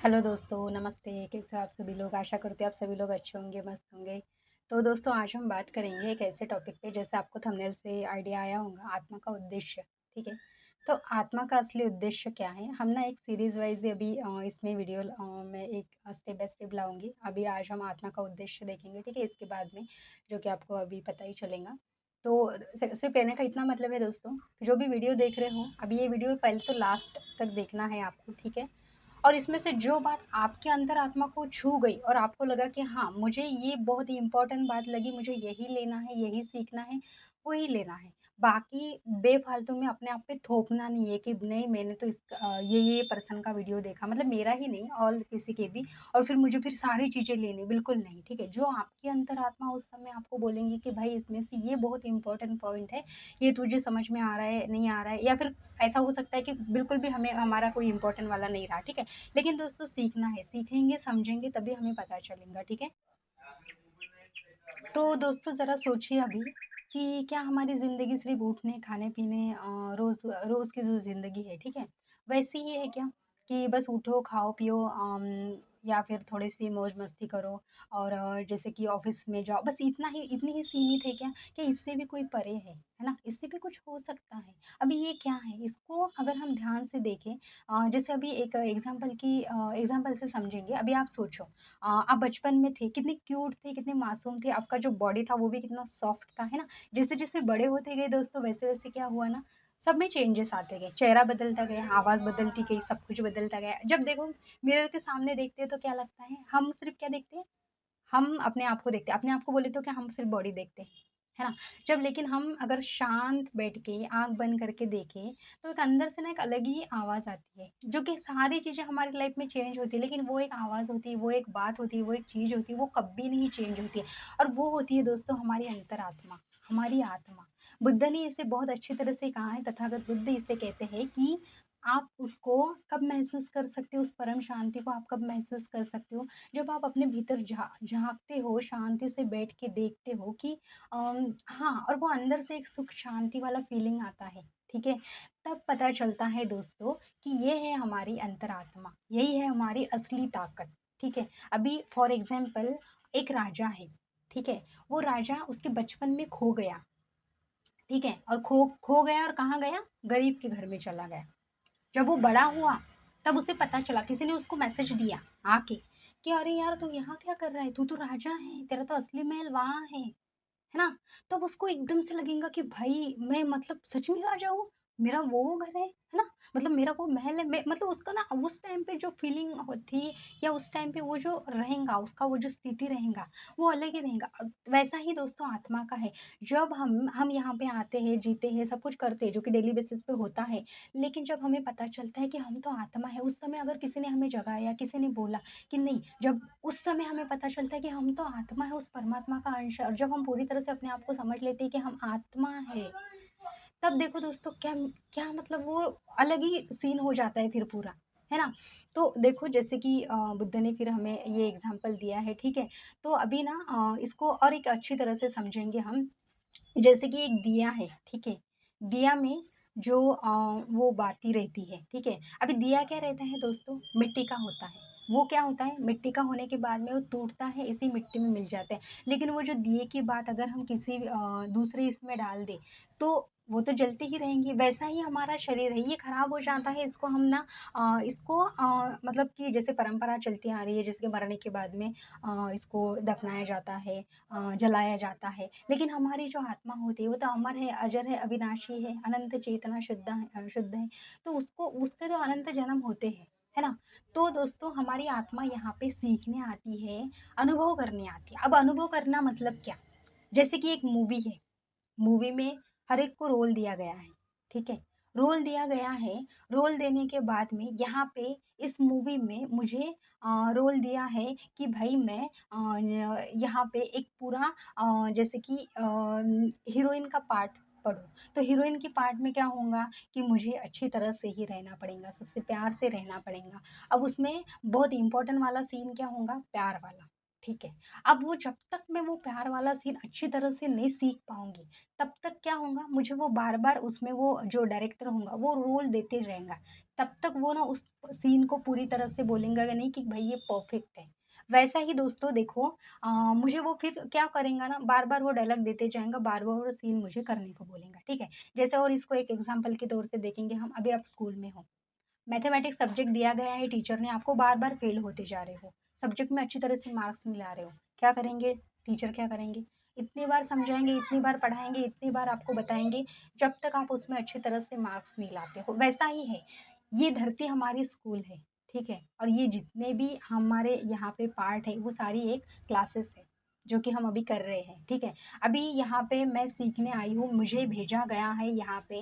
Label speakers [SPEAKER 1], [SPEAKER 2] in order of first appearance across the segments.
[SPEAKER 1] Hello दोस्तों, नमस्ते। कैसे हो आप सभी लोग? आशा करती हूँ आप सभी लोग अच्छे होंगे, मस्त होंगे। तो दोस्तों आज हम बात करेंगे एक ऐसे टॉपिक पे, जैसे आपको थंबनेल से आइडिया आया होगा, आत्मा का उद्देश्य। ठीक है? तो आत्मा का असली उद्देश्य क्या है? हम ना एक सीरीज़ वाइज़ अभी इसमें वीडियो मैं एक स्टेप बाय स्टेप लाऊँगी। अभी आज हम आत्मा का उद्देश्य देखेंगे, ठीक है? इसके बाद में जो कि आपको अभी पता ही चलेगा। तो सिर्फ़ कहने का इतना मतलब है दोस्तों, कि जो भी वीडियो देख रहे हो, अभी ये वीडियो पहले तो लास्ट तक देखना है आपको, ठीक है? और इसमें से जो बात आपके अंतरात्मा को छू गई और आपको लगा कि हाँ, मुझे ये बहुत ही इम्पोर्टेंट बात लगी, मुझे यही लेना है, यही सीखना है, वही लेना है। बाकी बेफ़ालतू में अपने आप पे थोपना नहीं है कि नहीं मैंने तो ये पर्सन का वीडियो देखा, मतलब मेरा ही नहीं और किसी के भी, और फिर मुझे फिर सारी चीज़ें लेनी, बिल्कुल नहीं, ठीक है? जो आपकी अंतरात्मा उस समय आपको बोलेंगी कि भाई इसमें से ये बहुत इम्पोर्टेंट पॉइंट है, ये तुझे समझ में आ रहा है, नहीं आ रहा है, या फिर ऐसा हो सकता है कि बिल्कुल भी हमें हमारा कोई इम्पोर्टेंट वाला नहीं रहा, ठीक है? लेकिन दोस्तों सीखना है, सीखेंगे, समझेंगे तभी हमें पता चलेगा, ठीक है? तो दोस्तों ज़रा सोचिए अभी कि क्या हमारी ज़िंदगी सिर्फ़ उठने, खाने-पीने रोज़ की जो ज़िंदगी है, ठीक है? वैसी ही है क्या? कि बस उठो, खाओ-पियो या फिर थोड़ी-सी मौज-मस्ती करो और जैसे कि ऑफ़िस में जाओ, बस इतनी ही सीमित है क्या? कि इससे भी कोई परे है ना? इससे भी कुछ हो सकता है। अभी ये क्या है? इसको अगर हम ध्यान से देखें जैसे अभी एक एग्ज़ाम्पल से समझेंगे। अभी आप सोचो आप बचपन में थे, कितने क्यूट थे, कितने मासूम थे, आपका जो बॉडी था वो भी कितना सॉफ्ट था, है ना? जैसे-जैसे बड़े होते गए दोस्तों वैसे-वैसे क्या हुआ ना, सब में चेंजेस आते गए, चेहरा बदलता गया, आवाज़ बदलती गई, सब कुछ बदलता गया। जब देखो मिरर के सामने देखते हैं तो क्या लगता है, हम सिर्फ़ क्या देखते हैं? हम अपने आप को देखते हैं, अपने आप को बोले तो क्या हम सिर्फ़ बॉडी देखते हैं, है ना? जब लेकिन हम अगर शांत बैठ के आँख बंद करके देखें, तो एक अंदर से ना एक अलग ही आवाज़ आती है, जो कि सारी चीज़ें हमारी लाइफ़ में चेंज होती है, लेकिन वो एक आवाज़ होती है, वो एक बात होती है, वो एक चीज़ होती है, वो कभी नहीं चेंज होती है और वो होती है दोस्तों हमारी अंतरात्मा, हमारी आत्मा। बुद्ध ने इसे बहुत अच्छी तरह से कहा है, तथागत बुद्ध इसे कहते हैं कि आप उसको कब महसूस कर सकते हो, उस परम शांति को आप कब महसूस कर सकते हो, जब आप अपने भीतर झाँकते हो, शांति से बैठ के देखते हो कि हाँ, और वो अंदर से एक सुख शांति वाला फीलिंग आता है, ठीक है? तब पता चलता है दोस्तों कि ये है हमारी अंतरात्मा, यही है हमारी असली ताकत, ठीक है? अभी फॉर एग्ज़ाम्पल एक राजा है, ठीक है? वो राजा उसके बचपन में खो गया, ठीक है? और खो खो गया और कहाँ गया? गरीब के घर में चला गया। जब वो बड़ा हुआ, तब उसे पता चला, किसी ने उसको मैसेज दिया आके कि अरे यार तू यहाँ क्या कर रहा है? तू तो राजा है, तेरा तो असली महल वहाँ है ना? तब उसको एकदम से लगेगा कि भाई मैं मतलब सच में राजा हूँ, मेरा वो घर है ना? मतलब मेरा वो महल है, मैं मतलब उसका ना उस टाइम पे जो फीलिंग थी या उस टाइम पे वो जो रहेगा, उसका वो जो स्थिति रहेगा, वो अलग ही रहेगा। वैसा ही दोस्तों आत्मा का है। जब हम यहाँ पे आते हैं, जीते हैं, सब कुछ करते हैं, जो कि डेली बेसिस पे होता है। लेकिन जब हमें पता चलता है कि हम तो आत्मा है, उस समय अगर किसी ने हमें जगाया, किसी ने बोला कि नहीं, जब उस समय हमें पता चलता है कि हम तो आत्मा है, उस परमात्मा का अंश है, और जब हम पूरी तरह से अपने आप को समझ लेते हैं कि हम आत्मा है, तब देखो दोस्तों क्या क्या मतलब वो अलग ही सीन हो जाता है फिर पूरा, है ना? तो देखो जैसे कि बुद्ध ने फिर हमें ये एग्ज़ाम्पल दिया है, ठीक है? तो अभी ना इसको और एक अच्छी तरह से समझेंगे हम। जैसे कि एक दिया है, ठीक है? दिया में जो वो बाती रहती है, ठीक है? अभी दिया क्या रहता है दोस्तों? मिट्टी का होता है। वो क्या होता है? मिट्टी का होने के बाद में वो टूटता है, इसी मिट्टी में मिल जाता है। लेकिन वो जो दिए की बात अगर हम किसी दूसरे इसमें डाल दें, तो वो तो जलते ही रहेंगे। वैसा ही हमारा शरीर है, ये खराब हो जाता है, इसको हम ना इसको मतलब कि जैसे परंपरा चलती आ रही है, जैसे कि मरने के बाद में इसको दफनाया जाता है, जलाया जाता है। लेकिन हमारी जो आत्मा होती है वो तो अमर है, अजर है, अविनाशी है, अनंत चेतना शुद्ध है। तो उसको उसके तो अनंत जन्म होते हैं, है ना? तो दोस्तों हमारी आत्मा यहाँ पे सीखने आती है, अनुभव करने आती है। अब अनुभव करना मतलब क्या? जैसे कि एक मूवी है, मूवी में हर एक को रोल दिया गया है, ठीक है? रोल दिया गया है, रोल देने के बाद में यहाँ पे इस मूवी में मुझे रोल दिया है कि भई मैं यहाँ पे एक पूरा जैसे कि हीरोइन का पार्ट पढूँ। तो हीरोइन के पार्ट में क्या होगा कि मुझे अच्छी तरह से ही रहना पड़ेगा, सबसे प्यार से रहना पड़ेगा। अब उसमें बहुत इम्पोर्टेंट वाला सीन क्या होगा? प्यार वाला, ठीक है? अब वो जब तक मैं वो प्यार वाला सीन अच्छी तरह से नहीं सीख पाऊँगी, तब तक क्या होगा, मुझे वो बार-बार उसमें वो जो डायरेक्टर होगा वो रोल देते रहेगा। तब तक वो ना उस सीन को पूरी तरह से बोलेंगे नहीं कि भाई ये परफेक्ट है। वैसा ही दोस्तों देखो मुझे वो फिर क्या करेगा ना बार-बार वो डायलॉग देते जाएँगा, बार-बार वो सीन मुझे करने को बोलेगा, ठीक है? जैसे और इसको एक एग्ज़ाम्पल के तौर से देखेंगे हम, अभी आप स्कूल में हो, मैथमेटिक्स सब्जेक्ट दिया गया है टीचर ने, आपको बार-बार फेल होते जा रहे हो, सब्जेक्ट में अच्छी तरह से मार्क्स नहीं ला रहे हो, क्या करेंगे? टीचर क्या करेंगे? इतनी बार समझाएँगे, इतनी बार पढ़ाएँगे, इतनी बार आपको बताएँगे, जब तक आप उसमें अच्छी तरह से मार्क्स नहीं लाते हो। वैसा ही है, ये धरती हमारी स्कूल है, ठीक है? और ये जितने भी हमारे यहाँ पे पार्ट है, वो सारी एक क्लासेस है, जो कि हम अभी कर रहे हैं, ठीक है? अभी यहाँ पे मैं सीखने आई हूँ, मुझे भेजा गया है यहाँ पे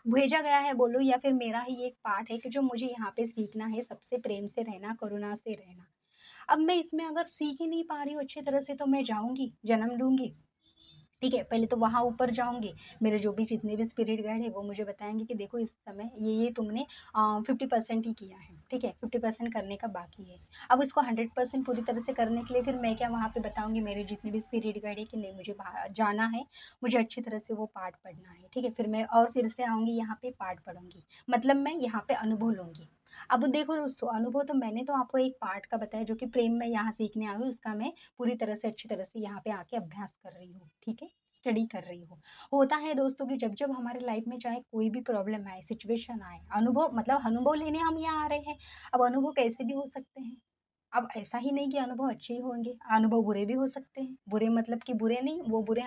[SPEAKER 1] भेजा गया है बोलो या फिर मेरा ही एक पार्ट है कि जो मुझे यहाँ पे सीखना है सबसे प्रेम से रहना, करुणा से रहना। अब मैं इसमें अगर सीख ही नहीं पा रही हूँ अच्छी तरह से तो मैं जाऊँगी, जन्म लूँगी, ठीक है? पहले तो वहाँ ऊपर जाऊँगी, मेरे जो भी जितने भी स्पिरिट गाइड हैं वो मुझे बताएँगे कि देखो इस समय ये तुमने 50% ही किया है, ठीक है? 50% करने का बाकी है। अब इसको 100% पूरी तरह से करने के लिए फिर मैं क्या वहाँ पे बताऊँगी मेरे जितने भी स्पिरिट गाइड है कि नहीं मुझे जाना है, मुझे अच्छी तरह से वो पाठ पढ़ना है, ठीक है? फिर मैं और फिर से आऊँगी यहाँ पे पाठ पढ़ूँगी, मतलब मैं यहाँ पे अनुभव लूँगी। अब देखो दोस्तों अनुभव तो मैंने तो आपको एक पार्ट का बताया जो कि प्रेम में यहाँ सीखने आई हूँ उसका मैं पूरी तरह से अच्छी तरह से यहाँ पे आके अभ्यास कर रही हूँ, ठीक है? स्टडी कर रही हूँ। होता है दोस्तों कि जब-जब हमारे लाइफ में चाहे कोई भी प्रॉब्लम आए, सिचुएशन आए, अनुभव मतलब अनुभव लेने हम यहाँ आ रहे हैं। अब अनुभव कैसे भी हो सकते हैं। अब ऐसा ही नहीं कि अनुभव अच्छे ही होंगे, अनुभव बुरे भी हो सकते हैं। बुरे मतलब कि बुरे नहीं, वो बुरे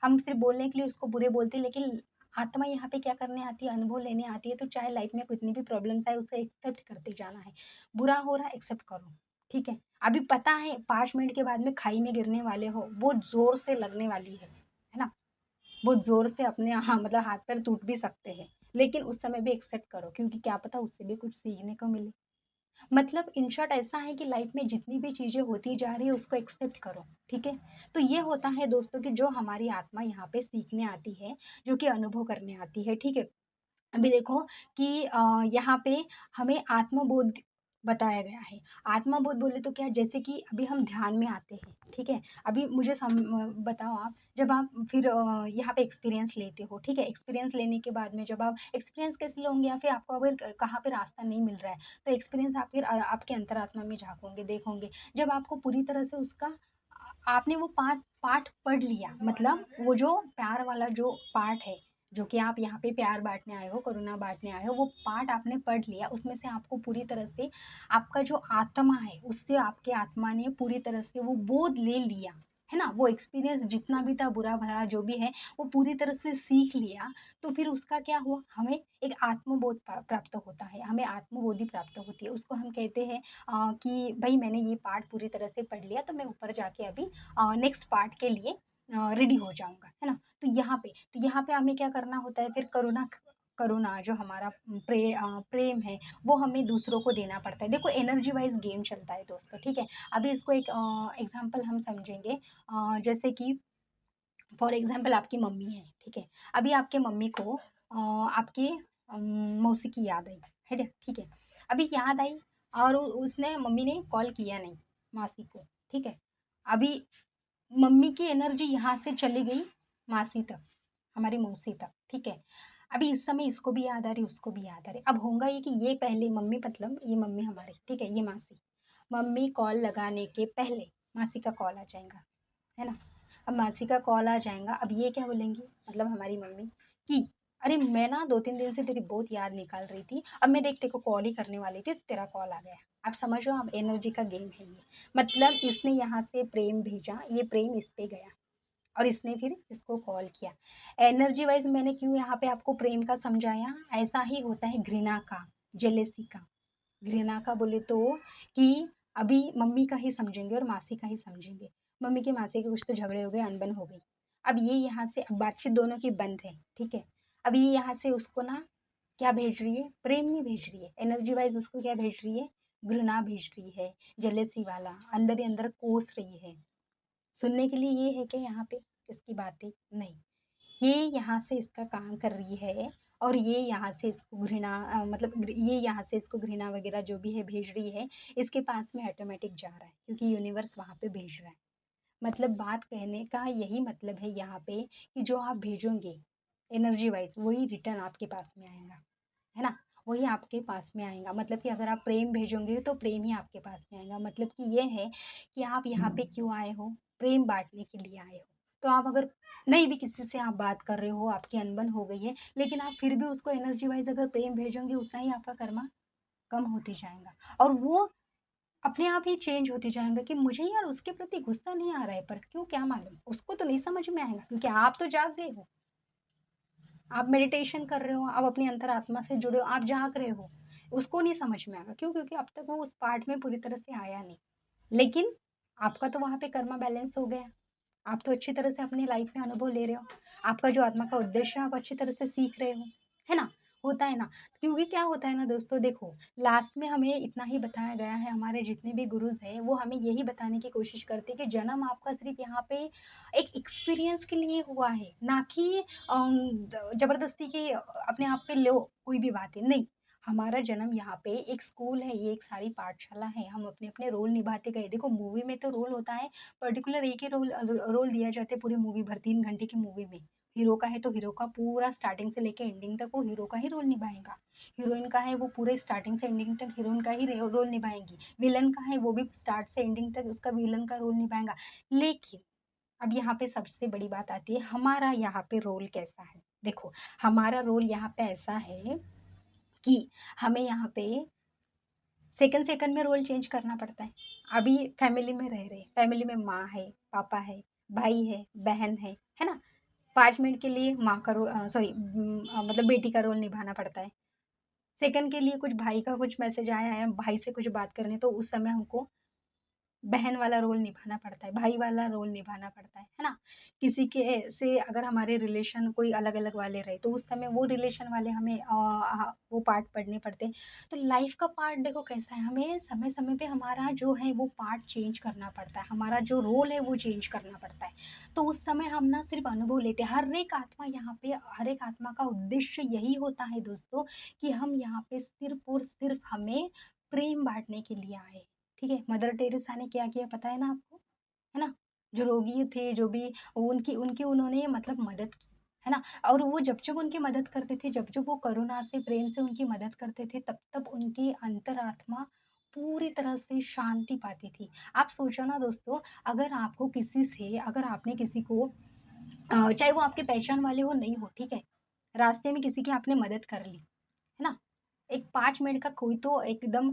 [SPEAKER 1] हम सिर्फ़ बोलने के लिए उसको बुरे बोलते हैं, लेकिन आत्मा यहाँ पे क्या करने आती है, अनुभव लेने आती है, तो चाहे लाइफ में कितनी भी प्रॉब्लम्स आए, उसे एक्सेप्ट करते जाना है। बुरा हो रहा है, एक्सेप्ट करो, ठीक है? अभी पता है 5 मिनट के बाद में खाई में गिरने वाले हो, वो ज़ोर से लगने वाली है ना? बहुत ज़ोर से अपने हाँ, मतलब हाथ-पैर टूट भी सकते हैं, लेकिन उस समय भी एक्सेप्ट करो क्योंकि क्या पता उससे भी कुछ सीखने को मिले। मतलब इन शॉर्ट ऐसा है कि लाइफ में जितनी भी चीज़ें होती जा रही है उसको एक्सेप्ट करो, ठीक है? तो ये होता है दोस्तों कि जो हमारी आत्मा यहाँ पे सीखने आती है, जो कि अनुभव करने आती है, ठीक है? अभी देखो कि यहाँ पे हमें आत्मबोध बताया गया है। आत्मबोध बोले तो क्या जैसे कि अभी हम ध्यान में आते हैं, ठीक है? अभी मुझे बताओ आप जब आप फिर यहाँ पे एक्सपीरियंस लेते हो, ठीक है? एक्सपीरियंस लेने के बाद में जब आप एक्सपीरियंस कैसे लोगे या फिर आपको अगर कहाँ पे रास्ता नहीं मिल रहा है, तो एक्सपीरियंस आप फिर आपके अंतरात्मा में झाँकोगे, देखोगे। जब आपको पूरी तरह से उसका आपने वो पाठ पढ़ लिया मतलब वो जो प्यार वाला जो पार्ट है जो कि आप यहाँ पे प्यार बाँटने आए हो, करुणा बाँटने आए हो, वो पार्ट आपने पढ़ लिया, उसमें से आपको पूरी तरह से आपका जो आत्मा है, उससे आपके आत्मा ने पूरी तरह से वो बोध ले लिया, है ना? वो एक्सपीरियंस जितना भी था बुरा-भला जो भी है, वो पूरी तरह से सीख लिया, तो फिर उसका क्या हुआ, हमें एक आत्मबोध प्राप्त होता है, हमें आत्मबोधि प्राप्त होती है। उसको हम कहते हैं कि भई मैंने ये पार्ट पूरी तरह से पढ़ लिया, तो मैं ऊपर जाके अभी नेक्स्ट पार्ट के लिए रेडी हो जाऊँगा, है ना? तो यहाँ पे हमें क्या करना होता है फिर करुणा जो हमारा प्रेम है वो हमें दूसरों को देना पड़ता है। देखो एनर्जी वाइज़ गेम चलता है दोस्तों, ठीक है? अभी इसको एक एग्ज़ाम्पल हम समझेंगे जैसे कि फॉर एग्ज़ाम्पल आपकी मम्मी है, ठीक है? अभी आपके मम्मी को आपके मौसी की याद आई, है ना? ठीक है? अभी याद आई और उसने मम्मी ने कॉल किया नहीं मासी को, ठीक है? अभी मम्मी की एनर्जी यहाँ से चली गई मासी तक, हमारी मौसी तक, ठीक है? अभी इस समय इसको भी याद आ रही, उसको भी याद आ रही। अब होगा ये कि ये पहले मम्मी मतलब ये मम्मी हमारी, ठीक है? ये मासी। मम्मी कॉल लगाने के पहले मासी का कॉल आ जाएगा, है ना? अब मासी का कॉल आ जाएगा, अब ये क्या बोलेंगी मतलब हमारी मम्मी कि अरे मैं ना 2-3 दिन से तेरी बहुत याद निकाल रही थी, अब मैं देख तेरे को कॉल ही करने वाली थी, तेरा कॉल आ गया। आप समझ रहे हो अब एनर्जी का गेम है ये। मतलब इसने यहाँ से प्रेम भेजा, ये प्रेम इस पे गया और इसने फिर इसको कॉल किया। एनर्जी वाइज़ मैंने क्यों यहाँ पे आपको प्रेम का समझाया, ऐसा ही होता है घृणा का, जेलसी का। घृणा का बोले तो कि अभी मम्मी का ही समझेंगे और मासी का ही समझेंगे। मम्मी के मासी के कुछ तो झगड़े हो गए, अनबन हो गई। अब ये यहाँ से अब बातचीत दोनों की बंद है, ठीक है? अब ये यहाँ से उसको ना क्या भेज रही है? प्रेम नहीं भेज रही है, एनर्जी वाइज़ उसको क्या भेज रही है? घृणा भेज रही है, जेलसी वाला, अंदर ही अंदर कोस रही है। सुनने के लिए ये है कि यहाँ पे इसकी बातें नहीं। ये यहाँ से इसका काम कर रही है और ये यहाँ से इसको घृणा मतलब ये यहाँ से इसको घृणा वगैरह जो भी है भेज रही है, इसके पास में ऑटोमेटिक जा रहा है क्योंकि यूनिवर्स वहाँ पे भेज रहा है। मतलब बात कहने का यही मतलब है यहाँ पे कि जो आप भेजोगे एनर्जी वाइज़ वही रिटर्न आपके पास में आएगा, है ना? वही आपके पास में आएगा। मतलब कि अगर आप प्रेम भेजोगे तो प्रेम ही आपके पास में आएगा। मतलब कि ये है कि आप यहाँ पे क्यों आए हो? प्रेम बाँटने के लिए आए हो। तो आप अगर नहीं भी किसी से आप बात कर रहे हो, आपकी अनबन हो गई है, लेकिन आप फिर भी उसको एनर्जी वाइज़ अगर प्रेम भेजोगे, उतना ही आपका कर्मा कम होते जाएगा। और वो अपने आप ही चेंज होते जाएगा कि मुझे यार उसके प्रति गुस्सा नहीं आ रहा है, पर क्यों क्या मालूम? उसको तो नहीं समझ में आएगा, क्योंकि आप तो जाग गए हो। आप मेडिटेशन कर रहे हो, आप अपनी अंतरात्मा से जुड़े हो, आप जाग रहे हो। उसको नहीं समझ में आएगा, क्यों? क्योंकि अब तक वो उस पार्ट में पूरी तरह से आया नहीं। लेकिन आपका तो वहाँ पे कर्मा बैलेंस हो गया। आप तो अच्छी तरह से अपनी लाइफ में अनुभव ले रहे हो। आपका जो आत्मा का उद्देश्य है, आप अच्छी तरह से सीख रहे हो, है ना? होता है ना? क्योंकि क्या होता है ना दोस्तों, देखो, लास्ट में हमें इतना ही बताया गया है, हमारे जितने भी गुरुज़ हैं, वो हमें यही बताने की कोशिश करते हैं कि जन्म आपका सिर्फ़ यहाँ पे एक एक्सपीरियंस के लिए हुआ है, ना कि द ज़बरदस्ती कि अपने आप पे लो कोई भी बातें, नहीं। हमारा जन्म यहाँ पे एक स्कूल है, ये एक सारी पाठशाला है, हम अपने-अपने रोल निभाते गए। देखो, मूवी में तो रोल होता है, पर्टिकुलर एक ही रोल दिया जाता है पूरी मूवी भर, 3 घंटे की मूवी में। हीरो का है तो हीरो का पूरा स्टार्टिंग से लेके एंडिंग तक वो हीरो का ही रोल निभाएगा। हीरोइन का है, वो पूरे स्टार्टिंग से एंडिंग तक हीरोइन का ही रोल निभाएगी। विलन का है, वो भी स्टार्ट से एंडिंग तक उसका विलन का रोल निभाएगा। लेकिन अब यहाँ पे सबसे बड़ी बात आती है, हमारा यहाँ पे रोल कैसा है? देखो, हमारा रोल यहाँ पे ऐसा है कि हमें यहाँ पे सेकंड-सेकंड में रोल चेंज करना पड़ता है। अभी फैमिली में रह रहे हैं, फैमिली में माँ है, पापा है, भाई है, बहन है ना? 5 मिनट के लिए माँ का सॉरी, मतलब बेटी का रोल निभाना पड़ता है। सेकंड के लिए कुछ भाई का कुछ मैसेज आया है, भाई से कुछ बात करनी है, तो उस समय हमको बहन वाला रोल निभाना पड़ता है, भाई वाला रोल निभाना पड़ता है ना? किसी के से अगर हमारे रिलेशन कोई अलग-अलग वाले रहे, तो उस समय वो रिलेशन वाले हमें वो पार्ट पढ़ने पड़ते हैं। तो लाइफ़ का पार्ट देखो कैसा है, हमें समय-समय पे हमारा जो है वो पार्ट चेंज करना पड़ता है, हमारा जो रोल है वो चेंज करना पड़ता है। तो उस समय हम ना सिर्फ़ अनुभव लेते हैं, हर एक आत्मा का उद्देश्य यही होता है दोस्तों, कि हम यहाँ पे सिर्फ़ और सिर्फ़ हमें प्रेम बाँटने के लिए आए हैं। ठीक है? मदर टेरेसा ने क्या किया पता है ना आपको? है ना? जो रोगी थे, जो भी उनकी उनकी उन्होंने मतलब मदद की, है ना? और वो जब-जब उनकी मदद करते थे, जब-जब वो करुणा से, प्रेम से उनकी मदद करते थे, तब-तब उनकी अंतरात्मा पूरी तरह से शांति पाती थी। आप सोचो ना दोस्तों, अगर आपने किसी को चाहे वो आपके पहचान वाले हो, नहीं हो, ठीक है? रास्ते में किसी की आपने मदद कर ली, है ना? एक 5 मिनट का कोई तो एकदम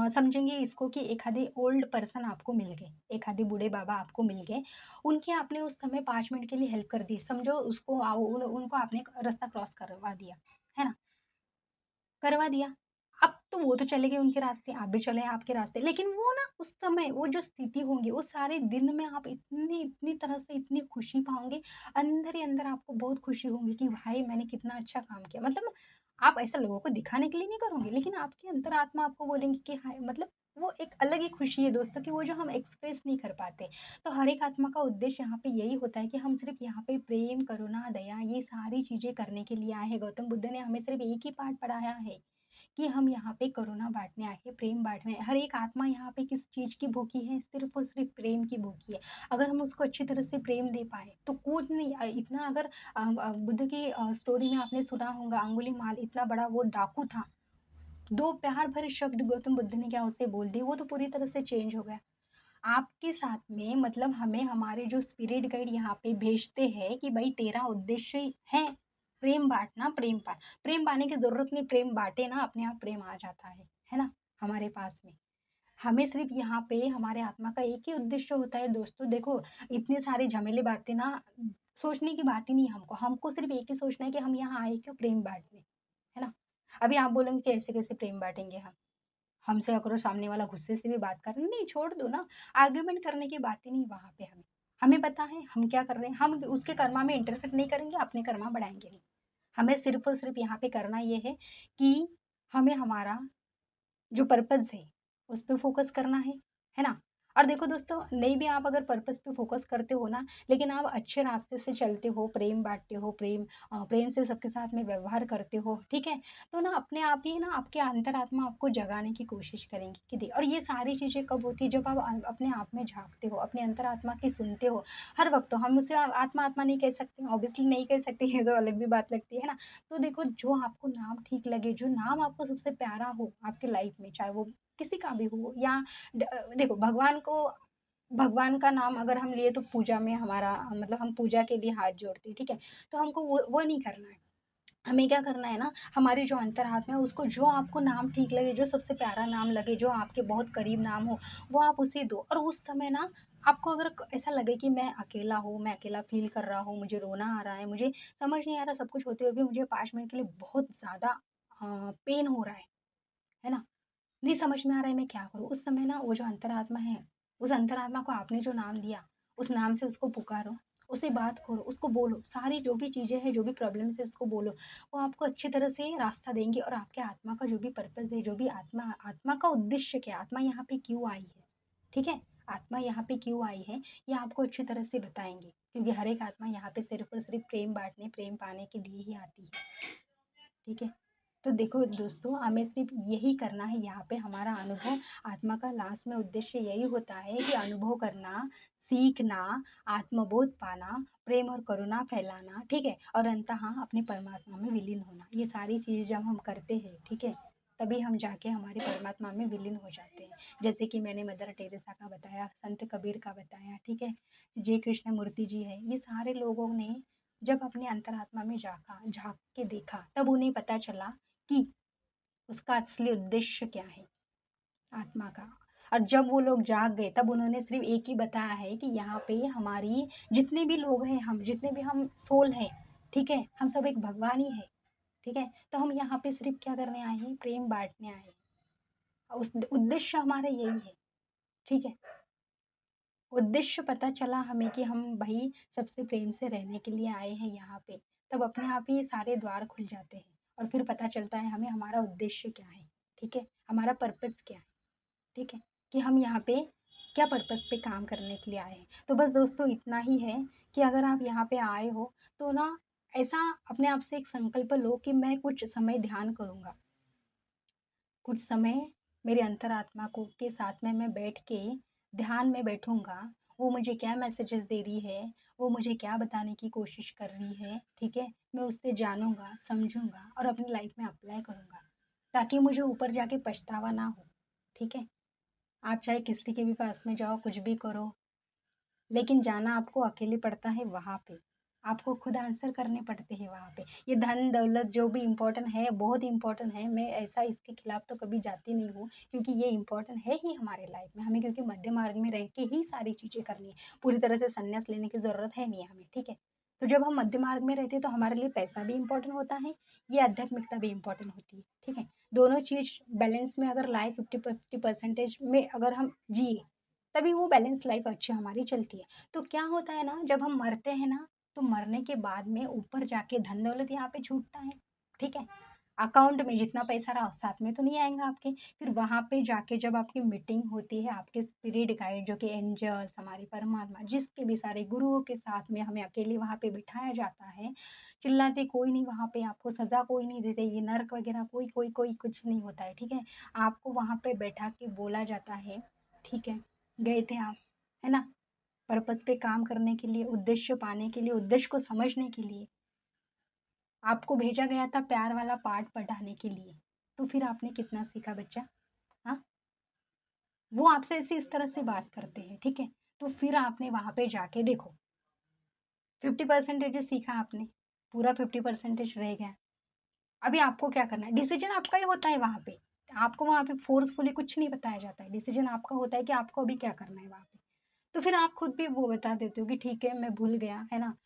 [SPEAKER 1] समझेंगे इसको कि एक आधे ओल्ड पर्सन आपको मिल गए, एक आधे बूढ़े बाबा आपको मिल गए, उनकी आपने उस समय 5 मिनट के लिए हेल्प कर दी। समझो उसको उनको आपने रास्ता क्रॉस करवा दिया, है ना? करवा दिया। अब तो वो तो चले गए उनके रास्ते, आप भी चले आपके रास्ते। लेकिन वो ना उस समय वो जो स्थिति होंगी, वो सारे दिन में आप इतनी इतनी तरह से इतनी खुशी पाओगे, अंदर ही अंदर आपको बहुत खुशी होगी कि भाई मैंने कितना अच्छा काम किया। मतलब आप ऐसा लोगों को दिखाने के लिए नहीं करोगे, लेकिन आपकी अंतरात्मा आपको बोलेंगी कि हाँ, मतलब वो एक अलग ही खुशी है दोस्तों, कि वो जो हम एक्सप्रेस नहीं कर पाते। तो हर एक आत्मा का उद्देश्य यहाँ पे यही होता है कि हम सिर्फ़ यहाँ पे प्रेम, करुणा, दया ये सारी चीज़ें करने के लिए आए हैं। गौतम बुद्ध ने हमें सिर्फ़ एक ही पाठ पढ़ाया है कि हम यहाँ पे करुणा बाँटने आए हैं, प्रेम बाँटने आए हैं। हर एक आत्मा यहाँ पे किस चीज़ की भूखी है? सिर्फ़ और सिर्फ़ प्रेम की भूखी है। अगर हम उसको अच्छी तरह से प्रेम दे पाएँ, तो कुछ नहीं इतना अगर बुद्ध की स्टोरी में आपने सुना होगा, अंगुलीमाल इतना बड़ा वो डाकू था। 2 प्यार भरे शब्द गौतम बुद्ध ने क्या उसे बोल दिए, वो तो पूरी तरह से चेंज हो गया। आपके साथ में मतलब हमें हमारे जो स्पिरिट गाइड यहाँ पे भेजते हैं कि भाई तेरा उद्देश्य है प्रेम बांटना, प्रेम पाने की जरूरत नहीं, प्रेम बांटे ना, अपने आप प्रेम आ जाता है ना? हमारे पास में हमें सिर्फ यहाँ पे हमारे आत्मा का एक ही उद्देश्य होता है दोस्तों। देखो, इतनी सारी झमेले बातें ना सोचने की बात ही नहीं है। हमको सिर्फ एक ही सोचना है कि हम यहाँ आए क्यों, प्रेम बांटने, है ना? अभी आप बोलेंगे कि ऐसे कैसे प्रेम बांटेंगे हम, हमसे अगर सामने वाला गुस्से से भी बात कर रहा है, नहीं छोड़ दो ना, आर्ग्यूमेंट करने की बात ही नहीं वहाँ पे हमें। हमें पता है हम क्या कर रहे हैं, हम उसके कर्मा में इंटरफेयर नहीं करेंगे, अपने कर्मा बढ़ाएँगे नहीं। हमें सिर्फ़ और सिर्फ़ यहाँ पे करना ये है कि हमें हमारा जो पर्पज़ है, उस पे फ़ोकस करना है ना? और देखो दोस्तों, नहीं भी आप अगर पर्पस पे फ़ोकस करते हो ना, लेकिन आप अच्छे रास्ते से चलते हो, प्रेम बाँटते हो, प्रेम से सबके साथ में व्यवहार करते हो, ठीक है? तो ना अपने आप ही ना आपकी अंतरात्मा आपको जगाने की कोशिश करेंगी कि दे और ये सारी चीज़ें कब होती है जब आप अपने आप में झाँकते हो, अपने अंतरात्मा की सुनते हो, हर वक़्त। तो हम उसे आत्मा-आत्मा नहीं कह सकते, ऑब्वियसली नहीं कह सकते, ये तो अलग भी बात लगती है ना? तो देखो, जो आपको नाम ठीक लगे, जो नाम आपको सबसे प्यारा हो आपकी लाइफ़ में, चाहे वो किसी का भी हो या देखो, भगवान का नाम अगर हम लिए तो पूजा में हमारा मतलब हम पूजा के लिए हाथ जोड़ते हैं, ठीक है? तो हमको वो नहीं करना है। हमें क्या करना है ना, हमारी जो अंतरात्मा है उसको जो आपको नाम ठीक लगे, जो सबसे प्यारा नाम लगे, जो आपके बहुत करीब नाम हो, वो आप उसे दो। और उस समय ना आपको अगर ऐसा लगे कि मैं अकेला हूँ, मैं अकेला फील कर रहा हूँ, मुझे रोना आ रहा है, मुझे समझ नहीं आ रहा सब कुछ होते हुए भी मुझे 5 मिनट के लिए बहुत ज़्यादा पेन हो रहा है ना? नहीं समझ में आ रहा है मैं क्या करूँ? उस समय ना वो जो अंतरात्मा है, उस अंतरात्मा को आपने जो नाम दिया, उस नाम से उसको पुकारो, उससे बात करो, उसको बोलो, सारी जो भी चीज़ें हैं, जो भी प्रॉब्लम्स है उसको बोलो। वो आपको अच्छी तरह से रास्ता देंगे और आपके आत्मा का जो भी पर्पज़ है, जो भी आत्मा आत्मा का उद्देश्य क्या है, आत्मा यहाँ पे क्यों आई है, ठीक है? आत्मा यहाँ पे क्यों आई है, ये आपको अच्छी तरह से बताएँगे। क्योंकि हर एक आत्मा यहाँ पे सिर्फ़ और सिर्फ़ प्रेम बाँटने, प्रेम पाने के लिए ही आती है, ठीक है? तो देखो दोस्तों, हमें सिर्फ यही करना है यहाँ पे हमारा अनुभव आत्मा का लास्ट में उद्देश्य यही होता है कि अनुभव करना, सीखना, आत्मबोध पाना, प्रेम और करुणा फैलाना, ठीक है? और अंततः अपने परमात्मा में विलीन होना। ये सारी चीज़ें जब हम करते हैं, ठीक है? तभी हम जाके हमारे परमात्मा में विलीन हो जाते हैं। जैसे कि मैंने मदर टेरेसा का बताया, संत कबीर का बताया, ठीक है? जे कृष्णमूर्ति जी है, ये सारे लोगों ने जब अपने अंतरात्मा में झाँक के देखा, तब उन्हें पता चला कि उसका असली उद्देश्य क्या है आत्मा का। और जब वो लोग जाग गए तब उन्होंने सिर्फ एक ही बताया है कि यहाँ पे हमारी जितने भी लोग हैं, हम जितने भी हम सोल हैं, ठीक है, हम सब एक भगवान ही है, ठीक है। तो हम यहाँ पे सिर्फ क्या करने आए हैं, प्रेम बांटने आए हैं। उस उद्देश्य हमारा यही है, ठीक है। उद्देश्य पता चला हमें कि हम भाई सबसे प्रेम से रहने के लिए आए हैं यहाँ पे, तब अपने आप ही सारे द्वार खुल जाते हैं और फिर पता चलता है हमें हमारा उद्देश्य क्या है, ठीक है, हमारा पर्पस क्या है, ठीक है, कि हम यहाँ पे क्या पर्पस पे काम करने के लिए आए हैं। तो बस दोस्तों इतना ही है कि अगर आप यहाँ पे आए हो तो ना ऐसा अपने आप से एक संकल्प लो कि मैं कुछ समय ध्यान करूँगा, कुछ समय मेरे अंतरात्मा को के साथ में मैं बैठ के ध्यान में बैठूँगा, वो मुझे क्या मैसेजेस दे रही है, वो मुझे क्या बताने की कोशिश कर रही है, ठीक है? मैं उससे जानूँगा, समझूँगा और अपनी लाइफ में अप्लाई करूँगा, ताकि मुझे ऊपर जाके पछतावा ना हो, ठीक है? आप चाहे किसी के भी पास में जाओ, कुछ भी करो, लेकिन जाना आपको अकेले पड़ता है वहाँ पे। आपको खुद आंसर करने पड़ते हैं वहाँ पे। ये धन-दौलत जो भी इम्पोर्टेंट है, बहुत इम्पोर्टेंट है। मैं ऐसा इसके खिलाफ तो कभी जाती नहीं हूँ, क्योंकि ये इम्पोर्टेंट है ही हमारे लाइफ में। हमें क्योंकि मध्य मार्ग में रह के ही सारी चीज़ें करनी है। पूरी तरह से संन्यास लेने की ज़रूरत है नहीं हमें, ठीक है? तो जब हम मध्य मार्ग में रहते हैं तो हमारे लिए पैसा भी इम्पोर्टेंट होता है, ये आध्यात्मिकता भी इम्पोर्टेंट होती है, ठीक है? दोनों चीज़ बैलेंस में अगर लाए 50-50% में अगर हम जिए, तभी वो बैलेंस लाइफ अच्छी हमारी चलती है। तो क्या होता है ना, जब हम मरते हैं ना, तो मरने के बाद में ऊपर जाके धन दौलत यहाँ पे छूटता है, ठीक है? अकाउंट में जितना पैसा रहा साथ में तो नहीं आएगा आपके। फिर वहाँ पे जाके जब आपकी मीटिंग होती है, आपके स्पिरिट गाइड जो कि एंजल्स, हमारे परमात्मा, जिसके भी सारे गुरुओं के साथ में हमें अकेले वहाँ पे बिठाया जाता है। चिल्लाते कोई नहीं वहाँ पे, आपको सज़ा कोई नहीं देते, ये नर्क वगैरह कोई कुछ नहीं होता है, ठीक है? आपको वहाँ पे बैठा के बोला जाता है, ठीक है? गए थे आप, है ना? पर्पस पे काम करने के लिए, उद्देश्य पाने के लिए, उद्देश्य को समझने के लिए। आपको भेजा गया था प्यार वाला पाठ पढ़ाने के लिए। तो फिर आपने कितना सीखा बच्चा? हाँ? वो आपसे ऐसे इस तरह से बात करते हैं, ठीक है? तो फिर आपने वहाँ पे जाके देखो, 50% सीखा आपने, पूरा 50% रह गया। अभी आपको क्या करना है? डिसीज़न आपका ही होता है वहाँ पे। आपको वहाँ पे फ़ोर्सफुली कुछ नहीं बताया जाता है। डिसीज़न आपका होता है कि आपको अभी क्या करना है वहाँ पे। तो फिर आप खुद भी वो बता देते हो कि ठीक है, मैं भूल गया, है ना?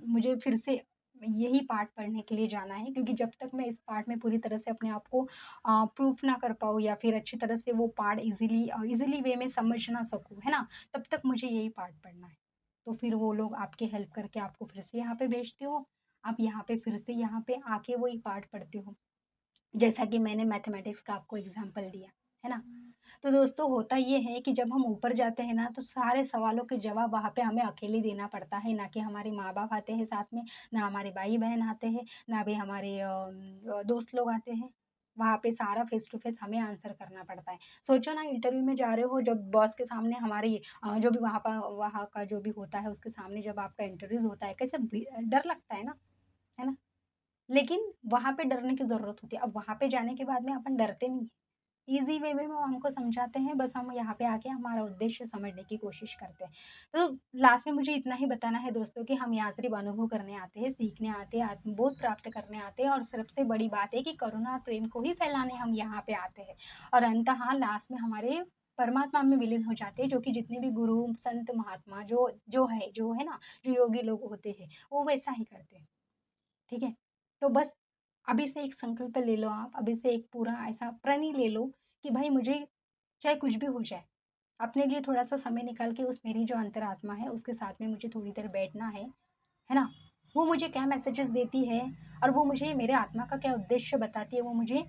[SPEAKER 1] मुझे फिर से यही पार्ट पढ़ने के लिए जाना है, क्योंकि जब तक मैं इस पार्ट में पूरी तरह से अपने आप को प्रूफ ना कर पाऊँ या फिर अच्छी तरह से वो पार्ट ईज़िली वे में समझ ना सकूँ, है ना? तब तक मुझे यही पार्ट पढ़ना है। तो फिर वो लोग आपकी हेल्प करके आपको फिर से यहाँ पे भेजते हो। आप यहाँ पे फिर से यहाँ पे आके वही पार्ट पढ़ते हो। जैसा कि मैंने मैथमेटिक्स का आपको एग्ज़ाम्पल दिया, है ना? तो दोस्तों होता ये है कि जब हम ऊपर जाते हैं ना, तो सारे सवालों के जवाब वहाँ पे हमें अकेले देना पड़ता है, ना कि हमारे माँ-बाप आते हैं साथ में, ना हमारे भाई-बहन आते हैं, ना भी हमारे दोस्त लोग आते हैं। वहाँ पे सारा फेस टू फेस हमें आंसर करना पड़ता है। सोचो ना इंटरव्यू में जा रहे हो, जब बॉस के सामने हमारी जो भी वहाँ का जो भी होता है उसके सामने जब आपका इंटरव्यूज़ होता है, कैसे डर लगता है ना? लेकिन वहाँ पे डरने की ज़रूरत होती है। अब वहाँ पे जाने के बाद में अपन डरते नहीं हैं। ईज़ी वे में वो हमको समझाते हैं, बस हम यहाँ पे आके हमारा उद्देश्य समझने की कोशिश करते हैं। तो लास्ट में मुझे इतना ही बताना है दोस्तों कि हम यहाँ सिर्फ़ अनुभव करने आते हैं, सीखने आते हैं, आत्मबोध प्राप्त करने आते हैं और सबसे बड़ी बात है कि करुणा और प्रेम को ही फैलाने हम यहाँ पे आते हैं। और अंततः लास्ट में हमारे परमात्मा में विलीन हो जाते हैं, जो कि जितने भी गुरु, संत, महात्मा जो है ना, जो योगी लोग होते हैं, वो वैसा ही करते हैं। ठीक है? तो बस अभी से एक संकल्प ले लो आप, अभी से एक पूरा ऐसा प्रण ले लो कि भाई मुझे चाहे कुछ भी हो जाए, अपने लिए थोड़ा-सा समय निकाल के उस मेरी जो अंतरात्मा है, उसके साथ में मुझे थोड़ी देर बैठना है ना? वो मुझे क्या मैसेजेस देती है और वो मुझे मेरे आत्मा का क्या उद्देश्य बताती है, वो मुझे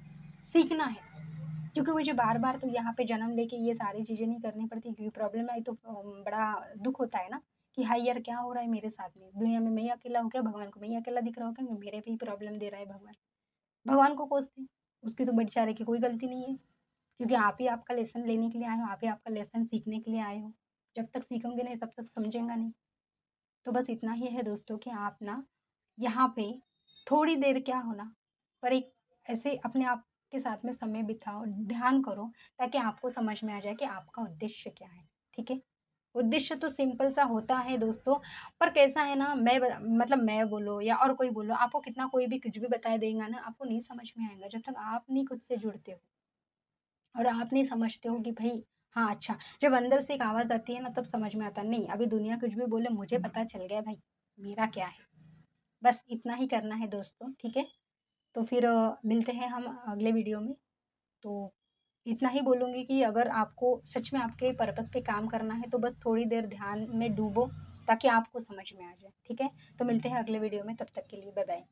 [SPEAKER 1] सीखना है। क्योंकि मुझे बार-बार तो यहाँ पे जन्म लेके ये सारी चीज़ें नहीं करनी पड़ती क्योंकि प्रॉब्लम आई तो बड़ा दुःख होता है ना कि हाय यार क्या हो रहा है मेरे साथ में? दुनिया में मैं ही अकेला हूँ क्या? भगवान को मैं ही अकेला दिख रहा हूँ क्या? मेरे पे ही प्रॉब्लम दे रहा है भगवान। भगवान को कोसते हैं, उसकी तो बेचारे की कोई गलती नहीं है क्योंकि आप ही आपका लेसन लेने के लिए आए हो, आप ही आपका लेसन सीखने के लिए आए हो। जब तक सीखोगे नहीं तब तक समझेंगा नहीं। तो बस इतना ही है दोस्तों कि आप ना यहाँ पे थोड़ी देर क्या हो ना, पर एक ऐसे अपने आप के साथ में समय बिताओ, ध्यान करो ताकि आपको समझ में आ जाए कि आपका उद्देश्य क्या है, ठीक है? उद्देश्य तो सिंपल सा होता है दोस्तों, पर कैसा है ना मतलब मैं बोलो या और कोई बोलो, आपको कितना कोई भी कुछ भी बता देगा ना, आपको नहीं समझ में आएगा जब तक आप नहीं खुद से जुड़ते हो। और आप नहीं समझते हो कि भई हाँ, अच्छा, जब अंदर से एक आवाज़ आती है ना तब समझ में आता है, नहीं अभी दुनिया कुछ भी बोले मुझे पता चल गया भाई, मेरा क्या है। बस इतना ही करना है दोस्तों, ठीक है? तो फिर मिलते हैं हम अगले वीडियो में। तो इतना ही बोलूँगी कि अगर आपको सच में आपके पर्पस पे काम करना है तो बस थोड़ी देर ध्यान में डूबो ताकि आपको समझ में आ जाए, ठीक है? तो मिलते हैं अगले वीडियो में, तब तक के लिए बाय बाय।